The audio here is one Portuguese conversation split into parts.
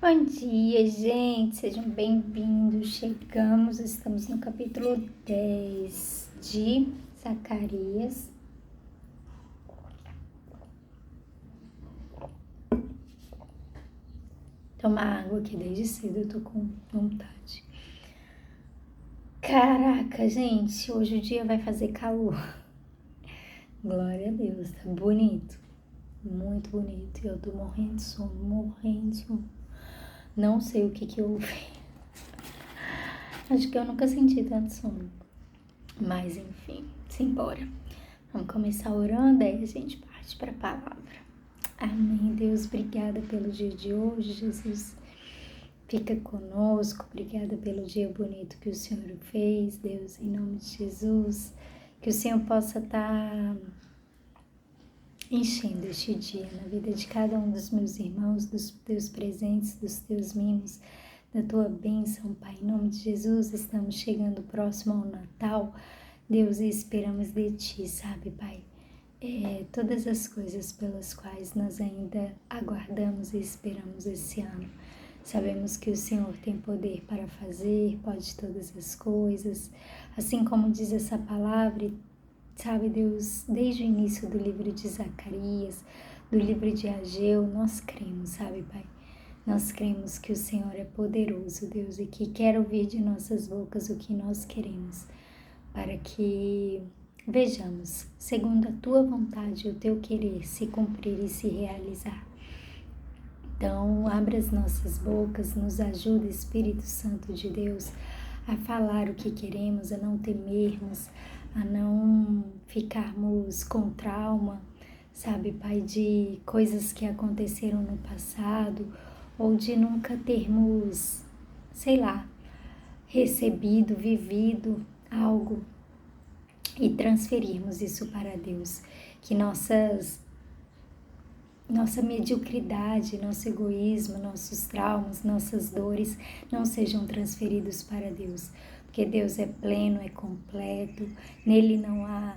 Bom dia, gente, sejam bem-vindos. Estamos no capítulo 10 de Zacarias. Tomar água aqui desde cedo, eu tô com vontade. Caraca, gente, hoje o dia vai fazer calor. Glória a Deus, tá bonito, muito bonito. E eu tô morrendo de sono, Não sei o que houve. Acho que eu nunca senti tanto sono. Mas enfim, simbora. Vamos começar orando, aí a gente parte para a palavra. Amém. Deus, obrigada pelo dia de hoje, Jesus. Fica conosco, obrigada pelo dia bonito que o Senhor fez, Deus, em nome de Jesus. Que o Senhor possa estar enchendo este dia na vida de cada um dos meus irmãos, dos teus presentes, dos teus mimos, da tua bênção, Pai. Em nome de Jesus, estamos chegando próximo ao Natal. Deus, esperamos de Ti, sabe, Pai? Todas as coisas pelas quais nós ainda aguardamos e esperamos esse ano. Sabemos que o Senhor tem poder para fazer, pode todas as coisas, assim como diz essa palavra, sabe, Deus, desde o início do livro de Zacarias, do livro de Ageu, nós cremos, sabe, Pai? Nós cremos que o Senhor é poderoso, Deus, e que quer ouvir de nossas bocas o que nós queremos, para que vejamos, segundo a Tua vontade, o Teu querer se cumprir e se realizar. Então, abra as nossas bocas, nos ajuda, Espírito Santo de Deus, a falar o que queremos, a não temermos, a não ficarmos com trauma, sabe, Pai, de coisas que aconteceram no passado, ou de nunca termos, sei lá, recebido, vivido algo e transferirmos isso para Deus. Que nossa mediocridade, nosso egoísmo, nossos traumas, nossas dores não sejam transferidos para Deus, porque Deus é pleno, é completo, nele não há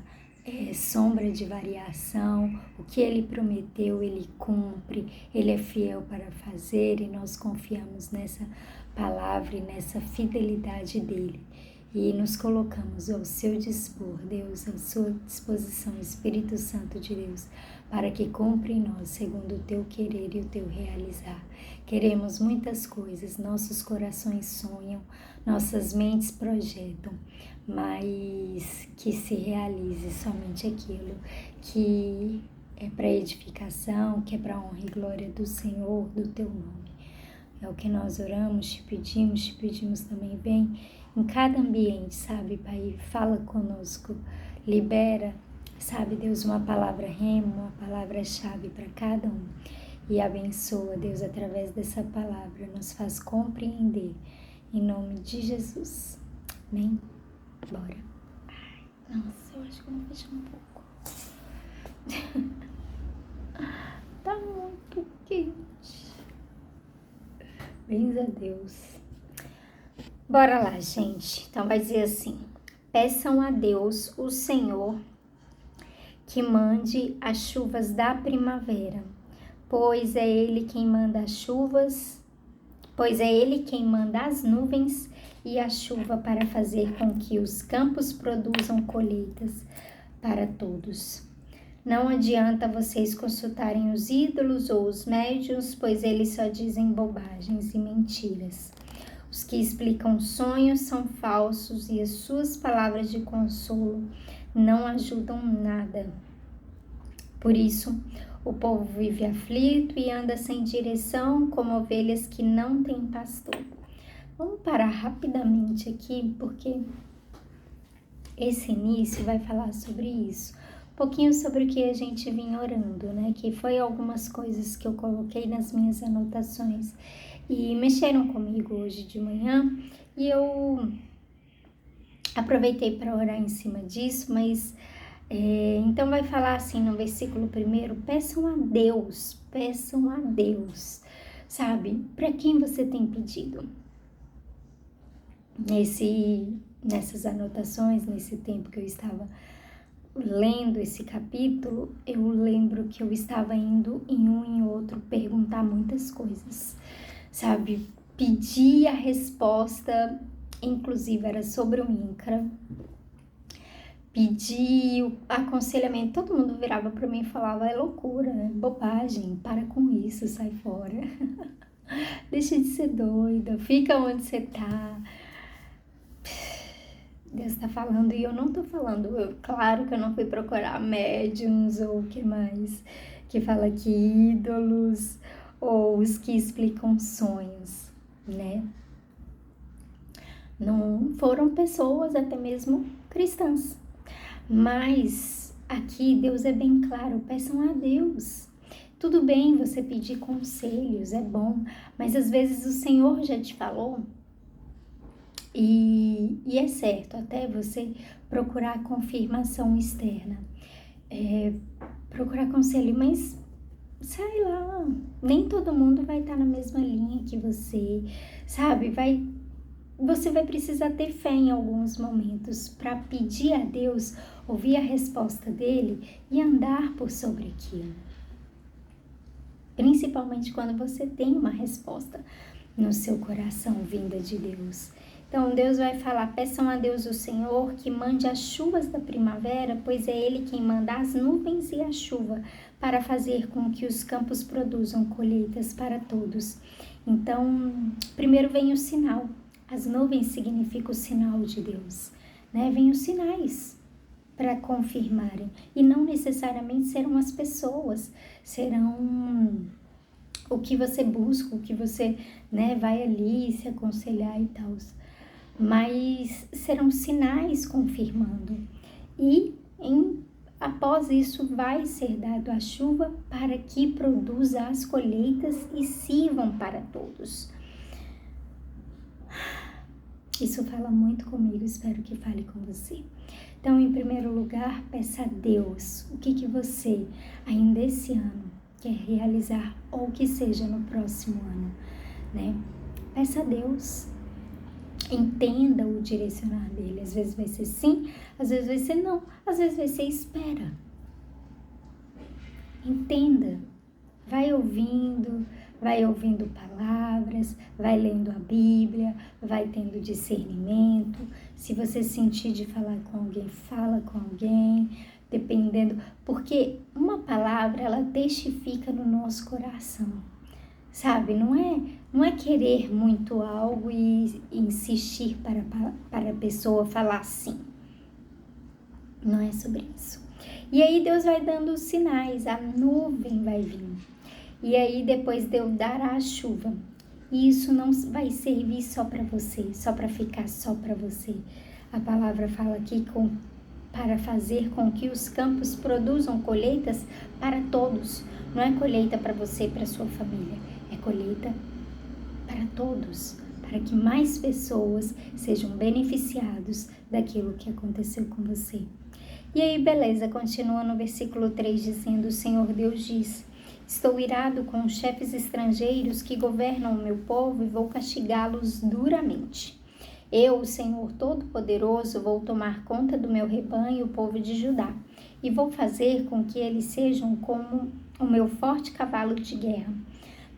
sombra de variação. O que Ele prometeu, Ele cumpre, Ele é fiel para fazer e nós confiamos nessa palavra e nessa fidelidade dEle. E nos colocamos ao seu dispor, Deus, à sua disposição, Espírito Santo de Deus, para que cumpra em nós segundo o teu querer e o teu realizar. Queremos muitas coisas, nossos corações sonham, nossas mentes projetam, mas que se realize somente aquilo que é para edificação, que é para honra e glória do Senhor, do teu nome. É o que nós oramos, te pedimos também, vem em cada ambiente, sabe, Pai? Fala conosco, libera, sabe, Deus, uma palavra rema, uma palavra-chave para cada um. E abençoa, Deus, através dessa palavra, nos faz compreender, em nome de Jesus. Amém? Bora. Ai, nossa, eu acho que eu vou fechar um pouco. Tá muito quente. Bens a Deus. Bora lá, gente. Então vai dizer assim: peçam a Deus, o Senhor, que mande as chuvas da primavera, pois é Ele quem manda as chuvas, pois é Ele quem manda as nuvens e a chuva para fazer com que os campos produzam colheitas para todos. Não adianta vocês consultarem os ídolos ou os médiuns, pois eles só dizem bobagens e mentiras. Os que explicam sonhos são falsos e as suas palavras de consolo não ajudam nada. Por isso, o povo vive aflito e anda sem direção, como ovelhas que não têm pastor. Vamos parar rapidamente aqui, porque esse início vai falar sobre isso. Um pouquinho sobre o que a gente vinha orando, né? Que foi algumas coisas que eu coloquei nas minhas anotações e mexeram comigo hoje de manhã e eu aproveitei para orar em cima disso, mas então vai falar assim no versículo 1: peçam a Deus, sabe? Para quem você tem pedido? Nessas anotações, nesse tempo que eu estava lendo esse capítulo, eu lembro que eu estava indo em um e outro perguntar muitas coisas, sabe? Pedi a resposta, inclusive era sobre o INCRA. Pedi o aconselhamento, todo mundo virava para mim e falava, é loucura, é bobagem, para com isso, sai fora. Deixa de ser doida, fica onde você tá. Deus tá falando e eu não tô falando. Claro que eu não fui procurar médiums ou o que mais, que fala que ídolos ou os que explicam sonhos, né? Não foram pessoas até mesmo cristãs. Mas aqui Deus é bem claro, peçam a Deus. Tudo bem você pedir conselhos, é bom, mas às vezes o Senhor já te falou e é certo até você procurar confirmação externa, procurar conselho, mas sei lá, nem todo mundo vai estar na mesma linha que você, sabe? Você vai precisar ter fé em alguns momentos para pedir a Deus, ouvir a resposta dele e andar por sobre aquilo. Principalmente quando você tem uma resposta no seu coração vinda de Deus. Então Deus vai falar, peçam a Deus o Senhor que mande as chuvas da primavera, pois é Ele quem manda as nuvens e a chuva para fazer com que os campos produzam colheitas para todos. Então, primeiro vem o sinal. As nuvens significam o sinal de Deus, né? Vem os sinais para confirmarem. E não necessariamente serão as pessoas, serão o que você busca, o que você, né, vai ali se aconselhar e tal. Mas serão sinais confirmando. E após isso vai ser dado a chuva para que produza as colheitas e sirvam para todos. Isso fala muito comigo, espero que fale com você. Então, em primeiro lugar, peça a Deus o que você ainda esse ano quer realizar ou que seja no próximo ano, né? Peça a Deus, entenda o direcionar dele. Às vezes vai ser sim, às vezes vai ser não, às vezes vai ser espera. Entenda, vai ouvindo palavras, vai lendo a Bíblia, vai tendo discernimento. Se você sentir de falar com alguém, fala com alguém, dependendo, porque uma palavra ela testifica no nosso coração, sabe? Não é querer muito algo e insistir para a pessoa falar sim. Não é sobre isso. E aí Deus vai dando os sinais, a nuvem vai vir. E aí depois de eu dar a chuva, e isso não vai servir só para você, só para ficar só para você. A palavra fala aqui para fazer com que os campos produzam colheitas para todos. Não é colheita para você e para sua família, é colheita para todos, para que mais pessoas sejam beneficiados daquilo que aconteceu com você. E aí, beleza, continua no versículo 3 dizendo, o Senhor Deus diz, estou irado com os chefes estrangeiros que governam o meu povo e vou castigá-los duramente. Eu, o Senhor Todo-Poderoso, vou tomar conta do meu rebanho, o povo de Judá, e vou fazer com que eles sejam como o meu forte cavalo de guerra.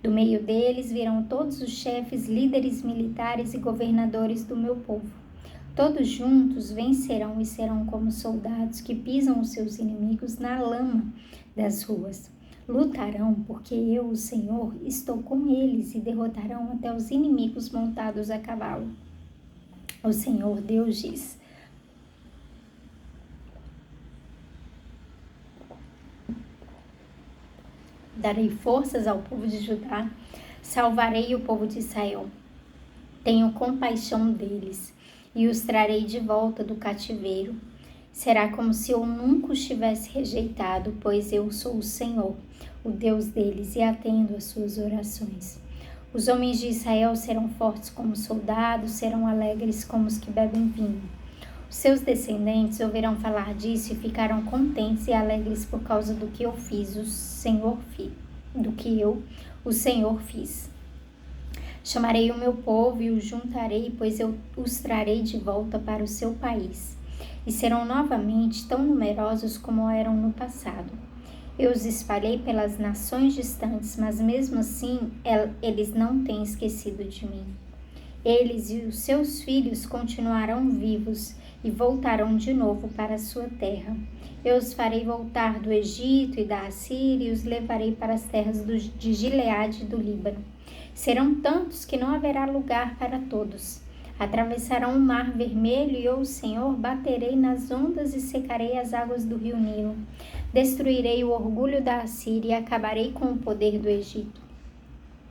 Do meio deles virão todos os chefes, líderes militares e governadores do meu povo. Todos juntos vencerão e serão como soldados que pisam os seus inimigos na lama das ruas. Lutarão porque eu, o Senhor, estou com eles e derrotarão até os inimigos montados a cavalo. O Senhor Deus diz. Darei forças ao povo de Judá, salvarei o povo de Israel. Tenho compaixão deles e os trarei de volta do cativeiro. Será como se eu nunca os tivesse rejeitado, pois eu sou o Senhor, o Deus deles, e atendo às suas orações. Os homens de Israel serão fortes como soldados, serão alegres como os que bebem vinho. Os seus descendentes ouvirão falar disso e ficarão contentes e alegres por causa do que eu fiz, o Senhor fiz. Chamarei o meu povo e os juntarei, pois eu os trarei de volta para o seu país, e serão novamente tão numerosos como eram no passado. Eu os espalhei pelas nações distantes, mas mesmo assim eles não têm esquecido de mim. Eles e os seus filhos continuarão vivos e voltarão de novo para a sua terra. Eu os farei voltar do Egito e da Assíria e os levarei para as terras de Gileade e do Líbano. Serão tantos que não haverá lugar para todos. Atravessarão o mar vermelho e eu, o Senhor, baterei nas ondas e secarei as águas do rio Nilo. Destruirei o orgulho da Assíria e acabarei com o poder do Egito.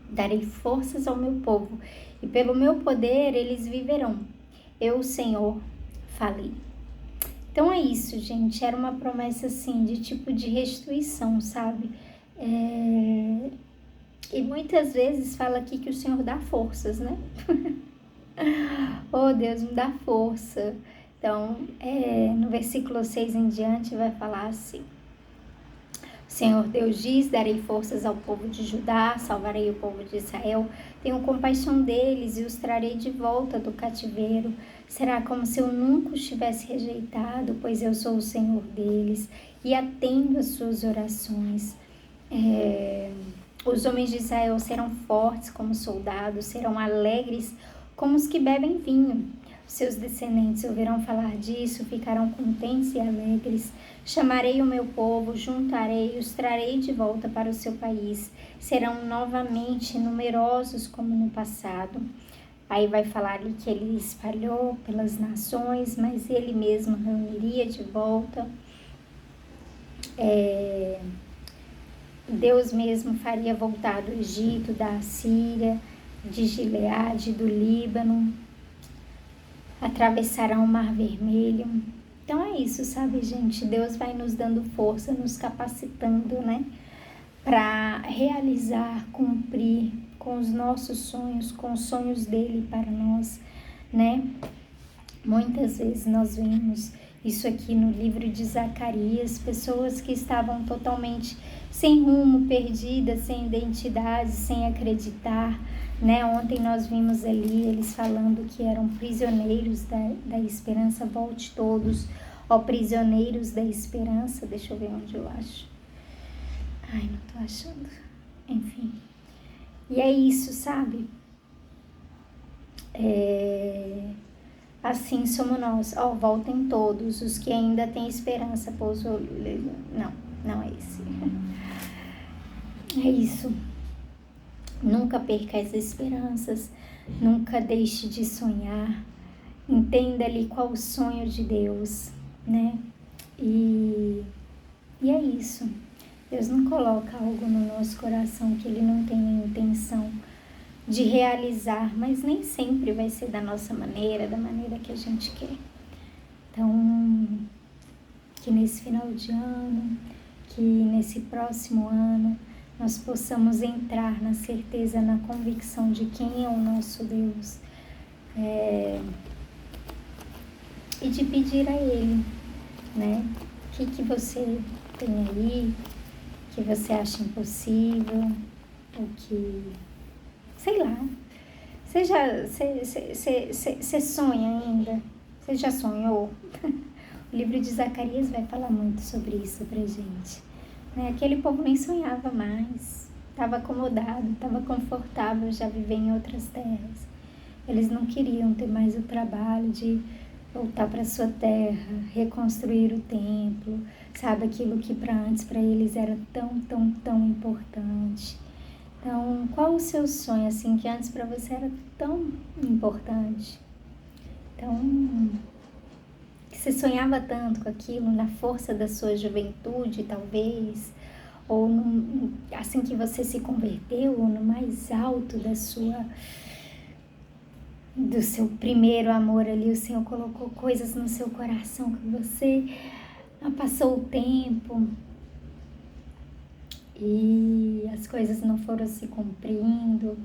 Darei forças ao meu povo e pelo meu poder eles viverão. Eu, o Senhor, falei. Então é isso, gente. Era uma promessa assim de tipo de restituição, sabe? E muitas vezes fala aqui que o Senhor dá forças, né? Oh, Deus me dá força. Então, no versículo 6 em diante vai falar assim: o Senhor Deus diz: darei forças ao povo de Judá, salvarei o povo de Israel, tenho compaixão deles e os trarei de volta do cativeiro. Será como se eu nunca os tivesse rejeitado, pois eu sou o Senhor deles e atendo às suas orações. Os homens de Israel serão fortes como soldados, serão alegres como os que bebem vinho. Seus descendentes ouvirão falar disso, ficarão contentes e alegres. Chamarei o meu povo, juntarei e os trarei de volta para o seu país. Serão novamente numerosos como no passado. Aí vai falar ali que ele espalhou pelas nações, mas ele mesmo reuniria de volta. Deus mesmo faria voltar do Egito, da Assíria, de Gileade, do Líbano. Atravessarão o Mar Vermelho. Então é isso, sabe, gente? Deus vai nos dando força, nos capacitando, né? Para realizar, cumprir com os nossos sonhos, com os sonhos dele para nós, né? Muitas vezes nós vemos isso aqui no livro de Zacarias, pessoas que estavam totalmente sem rumo, perdidas, sem identidade, sem acreditar, né? Ontem nós vimos ali eles falando que eram prisioneiros da esperança. Volte todos, ó prisioneiros da esperança. Deixa eu ver onde eu acho. Ai, não tô achando. Enfim. E é isso, sabe? Assim somos nós. Ó, voltem todos os que ainda têm esperança. Não é esse. É isso. Nunca perca as esperanças, nunca deixe de sonhar. Entenda ali qual o sonho de Deus, né? E é isso. Deus não coloca algo no nosso coração que Ele não tenha intenção de realizar, mas nem sempre vai ser da nossa maneira, da maneira que a gente quer. Então, que nesse final de ano, que nesse próximo ano, nós possamos entrar na certeza, na convicção de quem é o nosso Deus, e de pedir a Ele, né? O que você tem aí, que você acha impossível, ou que, sei lá, você sonha ainda? Você já sonhou? O livro de Zacarias vai falar muito sobre isso pra gente. Aquele povo nem sonhava mais, estava acomodado, estava confortável já viver em outras terras. Eles não queriam ter mais o trabalho de voltar para sua terra, reconstruir o templo, sabe, aquilo que antes para eles era tão, tão, tão importante. Então, qual o seu sonho, assim, que antes para você era tão importante? Então, que você sonhava tanto com aquilo, na força da sua juventude, talvez, ou assim que você se converteu, ou no mais alto do seu primeiro amor ali, o Senhor colocou coisas no seu coração que você passou o tempo e as coisas não foram se cumprindo,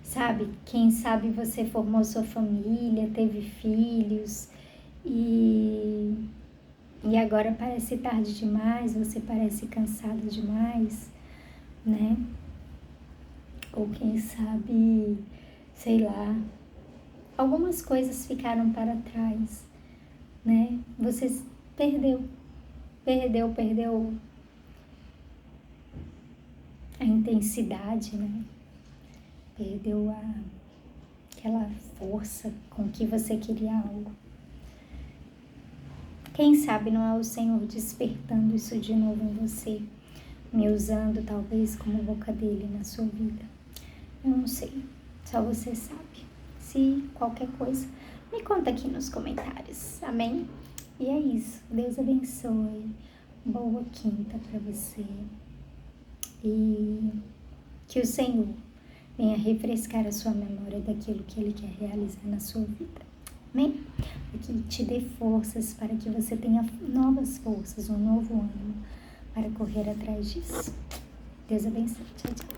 sabe? Quem sabe você formou sua família, teve filhos e agora parece tarde demais, você parece cansado demais, né? Ou quem sabe, sei lá, algumas coisas ficaram para trás, né? Você perdeu a intensidade, né? Perdeu aquela força com que você queria algo. Quem sabe não é o Senhor despertando isso de novo em você, me usando talvez como boca dele na sua vida. Eu não sei, só você sabe. Se qualquer coisa, me conta aqui nos comentários, amém? E é isso, Deus abençoe, boa quinta para você e que o Senhor venha refrescar a sua memória daquilo que Ele quer realizar na sua vida, amém? E que te dê forças para que você tenha novas forças, um novo ânimo para correr atrás disso. Deus abençoe, tchau, tchau.